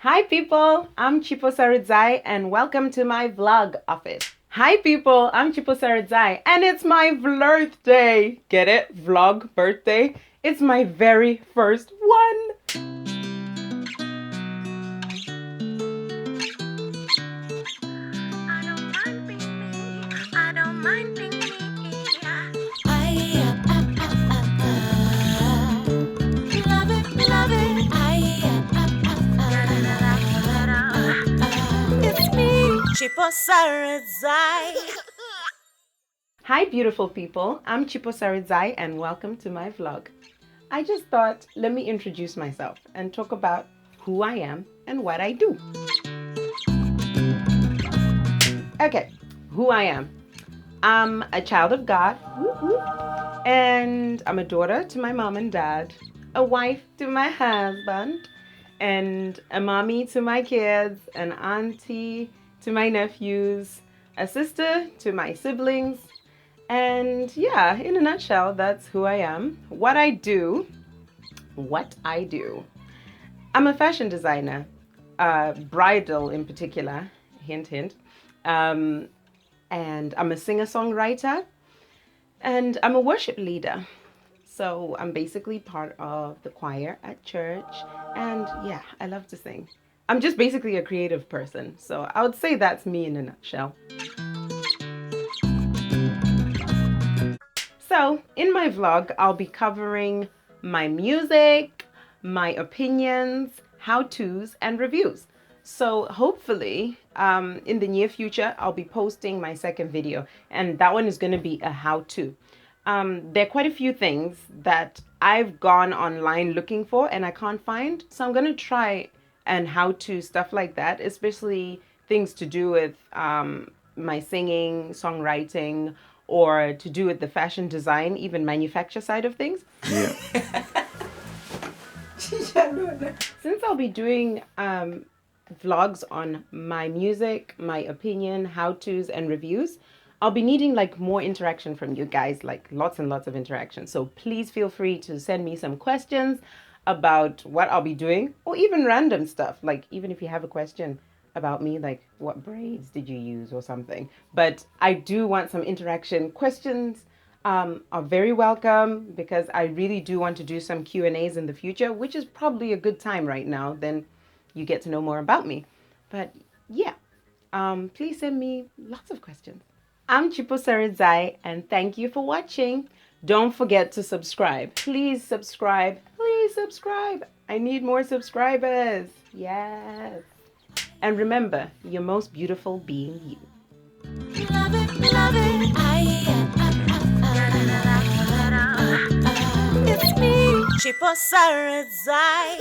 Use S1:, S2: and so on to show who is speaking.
S1: Hi people, I'm Chipo Sarudzai and welcome to my vlog office. Hi people, I'm Chipo Sarudzai and it's my Vlorthday. Get it? Vlog birthday. It's my very first one.
S2: Chipo Sarudzai.
S1: Hi beautiful people, I'm Chipo Sarudzai and welcome to my vlog. I just thought, let me introduce myself and talk about who I am and what I do. Okay, who I am. I'm a child of God, and I'm a daughter to my mom and dad, a wife to my husband, and a mommy to my kids, an auntie to my nephews, a sister to my siblings, and yeah, in a nutshell, that's who I am. What I do. I'm a fashion designer, bridal in particular, hint, hint. And I'm a singer-songwriter, and I'm a worship leader. So I'm basically part of the choir at church, and yeah, I love to sing. I'm just basically a creative person, so I would say that's me in a nutshell. So in my vlog, I'll be covering my music, my opinions, how-tos, and reviews. So hopefully, in the near future, I'll be posting my second video, and that one is going to be a how-to. There are quite a few things that I've gone online looking for and I can't find, so I'm going to try and how-to stuff like that, especially things to do with my singing, songwriting, or to do with the fashion design, even manufacture side of things.
S3: Yeah.
S1: Since I'll be doing vlogs on my music, my opinion, how-tos, and reviews, I'll be needing like more interaction from you guys, like lots and lots of interaction. So please feel free to send me some questions about what I'll be doing, or even random stuff. Like even if you have a question about me, like what braids did you use or something. But I do want some interaction. Questions are very welcome because I really do want to do some Q&As in the future, which is probably a good time right now. Then you get to know more about me. But yeah, please send me lots of questions. I'm Chipo Sarudzai and thank you for watching. Don't forget to subscribe. Please subscribe. Please subscribe. I need more subscribers. Yes. And remember, you're most beautiful being you.
S2: Love it. It's me, Chipo Sarudzai.